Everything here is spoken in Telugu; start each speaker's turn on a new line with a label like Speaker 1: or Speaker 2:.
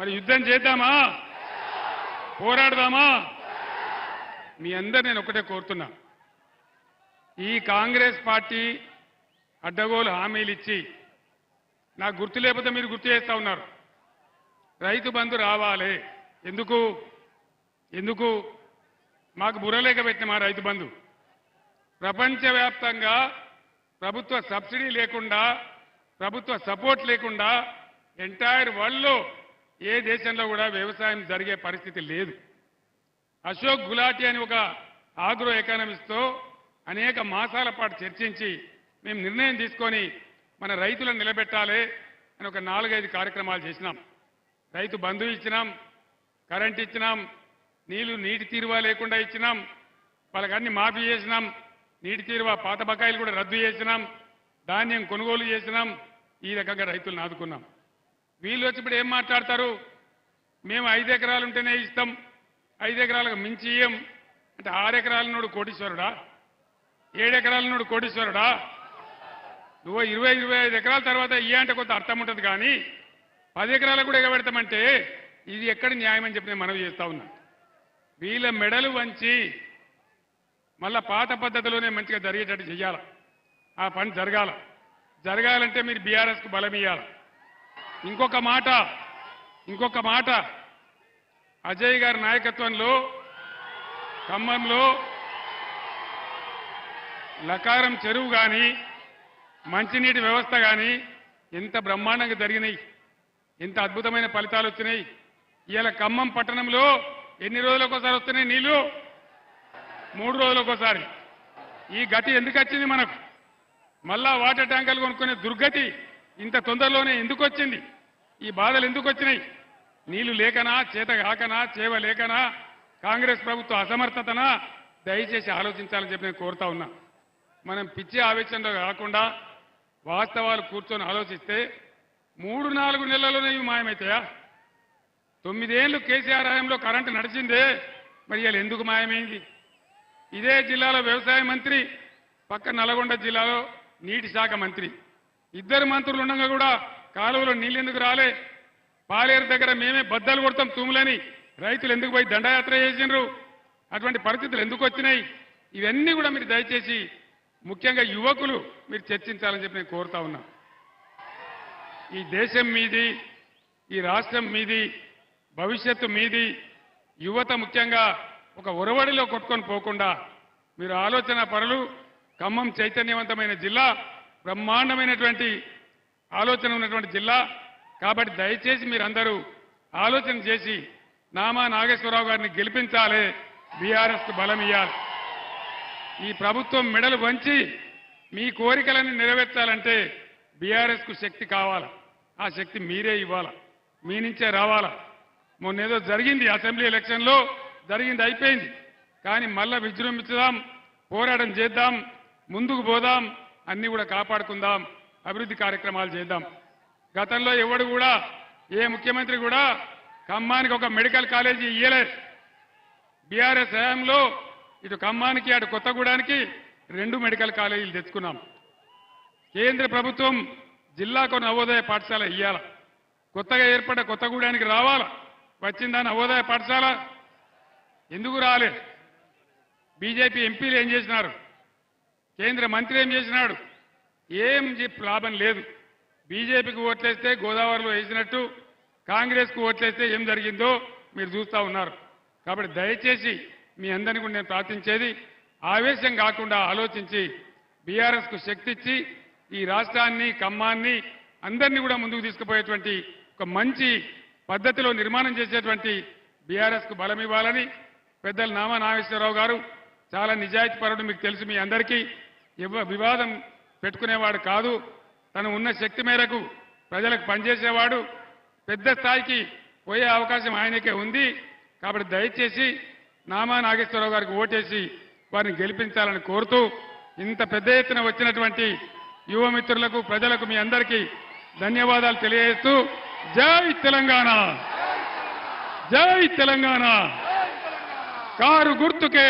Speaker 1: మరి యుద్ధం చేద్దామా, పోరాడదామా? మీ అందరు నేను ఒకటే కోరుతున్నా, ఈ కాంగ్రెస్ పార్టీ అడ్డగోలు హామీలు ఇచ్చి నాకు గుర్తు లేకపోతే మీరు గుర్తు చేస్తా ఉన్నారు. రైతు బంధు రావాలి. ఎందుకు ఎందుకు మాకు బుర్రలేక పెట్టిన మా రైతు బంధు ప్రపంచవ్యాప్తంగా ప్రభుత్వ సబ్సిడీ లేకుండా, ప్రభుత్వ సపోర్ట్ లేకుండా ఎంటైర్ వరల్డ్లో ఏ దేశంలో కూడా వ్యవసాయం జరిగే పరిస్థితి లేదు. అశోక్ గులాటి అని ఒక ఆగ్రో ఎకానమిస్ట్తో అనేక మాసాల పాటు చర్చించి మేము నిర్ణయం తీసుకొని మన రైతులను నిలబెట్టాలి అని ఒక 4-5 కార్యక్రమాలు చేసినాం. రైతు బంధు ఇచ్చినాం, కరెంట్ ఇచ్చినాం, నీటి తీరువా లేకుండా ఇచ్చినాం, వాళ్ళకి అన్ని మాఫీ చేసినాం, నీటి తీరువా పాత బకాయిలు కూడా రద్దు చేసినాం, ధాన్యం కొనుగోలు చేసినాం. ఈ రకంగా రైతులను ఆదుకున్నాం. వీళ్ళు వచ్చి ఇప్పుడు ఏం మాట్లాడతారు, మేము 5 ఎకరాలు ఉంటేనే ఇస్తాం, 5 ఎకరాలకు మించి ఇయ్యం అంటే 6 ఎకరాలనోడు కోటీశ్వరుడా, 7 ఎకరాలనోడు కోటీశ్వరుడా? నువ్వు 20-25 ఎకరాల తర్వాత అంటే కొంత అర్థం ఉంటుంది, కానీ 10 ఎకరాలకు కూడా ఎగబెడతామంటే ఇది ఎక్కడ న్యాయం అని చెప్పి నేను మనవి చేస్తా ఉన్నా. వీళ్ళ మెడలు వంచి మళ్ళా పాత పద్ధతిలోనే మంచిగా జరిగేటట్టు చెయ్యాల. ఆ పని జరగాలంటే మీరు బీఆర్ఎస్కు బలం ఇయ్యాలి. ఇంకొక మాట అజయ్ గారి నాయకత్వంలో ఖమ్మంలో లకారం చెరువు కానీ, మంచినీటి వ్యవస్థ కానీ ఎంత బ్రహ్మాండంగా జరిగినాయి, ఎంత అద్భుతమైన ఫలితాలు వచ్చినాయి. ఇవాళ ఖమ్మం పట్టణంలో ఎన్ని రోజులకోసారి వస్తున్నాయి నీళ్లు? 3 రోజులకోసారి. ఈ గతి ఎందుకు వచ్చింది మనకు? మళ్ళా వాటర్ ట్యాంకర్లు కొనుక్కునే దుర్గతి ఇంత తొందరలోనే ఎందుకు వచ్చింది? ఈ బాధలు ఎందుకు వచ్చినాయి? నీళ్లు లేకనా, చేత కాకనా, చేవ లేకనా, కాంగ్రెస్ ప్రభుత్వ అసమర్థతనా? దయచేసి ఆలోచించాలని చెప్పి నేను కోరుతా ఉన్నా. మనం పిచ్చి ఆవేశంలో కాకుండా వాస్తవాలు కూర్చొని ఆలోచిస్తే 3-4 నెలల్లోనే ఇవి మాయమవుతాయా? 9 ఏళ్ళు కేసీఆర్ హయాంలో కరెంటు నడిచిందే, మరి ఇవాళ ఎందుకు మాయమైంది? ఇదే జిల్లాలో వ్యవసాయ మంత్రి, పక్క నల్గొండ జిల్లాలో నీటి శాఖ మంత్రి, ఇద్దరు మంత్రులు ఉండగా కూడా కాలువలో నీళ్ళు ఎందుకు రాలే? పాలేరు దగ్గర మేమే బద్దలు కొడతాం తూములని రైతులు ఎందుకు పోయి దండయాత్ర చేసిండ్రు? అటువంటి పరిస్థితులు ఎందుకు వచ్చినాయి? ఇవన్నీ కూడా మీరు దయచేసి ముఖ్యంగా యువకులు మీరు చర్చించాలని చెప్పి నేను కోరుతా ఉన్నా. ఈ దేశం మీది, ఈ రాష్ట్రం మీది, భవిష్యత్తు మీది. యువత ముఖ్యంగా ఒక ఒరవడిలో కొట్టుకొని పోకుండా మీరు ఆలోచన పరులు. ఖమ్మం చైతన్యవంతమైన జిల్లా, బ్రహ్మాండమైనటువంటి ఆలోచన ఉన్నటువంటి జిల్లా. కాబట్టి దయచేసి మీరందరూ ఆలోచన చేసి నామా నాగేశ్వరరావు గారిని గెలిపించాలి, బీఆర్ఎస్కు బలం ఇవ్వాలి. ఈ ప్రభుత్వం మెడలు వంచి మీ కోరికలన్నీ నెరవేర్చాలంటే బీఆర్ఎస్కు శక్తి కావాలా. ఆ శక్తి మీరే ఇవ్వాలా, మీ నుంచే రావాలా. మొన్నేదో జరిగింది అసెంబ్లీ ఎలక్షన్లో, జరిగింది అయిపోయింది. కానీ మళ్ళా విజృంభించుదాం, పోరాటం చేద్దాం, ముందుకు పోదాం, అన్ని కూడా కాపాడుకుందాం, అభివృద్ధి కార్యక్రమాలు చేద్దాం. గతంలో ఎవడు కూడా, ఏ ముఖ్యమంత్రి కూడా ఖమ్మానికి ఒక మెడికల్ కాలేజీ ఇయ్యలేదు. బీఆర్ఎస్ హయాంలో ఇటు ఖమ్మానికి అటు కొత్తగూడానికి 2 మెడికల్ కాలేజీలు తెచ్చుకున్నాం. కేంద్ర ప్రభుత్వం జిల్లాకు నవోదయ పాఠశాల ఇయ్యాల. కొత్తగా ఏర్పడ్డ కొత్తగూడానికి రావాలా? వచ్చిందా నవోదయ పాఠశాల? ఎందుకు రాలే? బీజేపీ ఎంపీలు ఏం చేసినారు? కేంద్ర మంత్రి ఏం చేసినాడు? ఏం చెప్పి లాభం లేదు. బీజేపీకి ఓట్లేస్తే గోదావరిలో వేసినట్టు, కాంగ్రెస్కు ఓట్లేస్తే ఏం జరిగిందో మీరు చూస్తూ ఉన్నారు. కాబట్టి దయచేసి మీ అందరినీ కూడా నేను ప్రార్థించేది, ఆవేశం కాకుండా ఆలోచించి బీఆర్ఎస్కు శక్తి ఇచ్చి ఈ రాష్ట్రాన్ని, ఖమ్మాన్ని అందరినీ కూడా ముందుకు తీసుకుపోయేటువంటి ఒక మంచి పద్ధతిలో నిర్మాణం చేసేటువంటి బీఆర్ఎస్కు బలం ఇవ్వాలని పెద్దలు నామా నాగేశ్వరరావు గారు చాలా నిజాయితీ పరుడు. మీకు తెలుసు, మీ అందరికీ వివాదం పెట్టుకునేవాడు కాదు. తను ఉన్న శక్తి మేరకు ప్రజలకు పనిచేసేవాడు. పెద్ద స్థాయికి పోయే అవకాశం ఆయనకే ఉంది. కాబట్టి దయచేసి నామా నాగేశ్వరరావు గారికి ఓటేసి వారిని గెలిపించాలని కోరుతూ, ఇంత పెద్ద ఎత్తున వచ్చినటువంటి యువ మిత్రులకు, ప్రజలకు మీ అందరికీ ధన్యవాదాలు తెలియజేస్తూ, జై తెలంగాణ, జై తెలంగాణ, కారు గుర్తుకే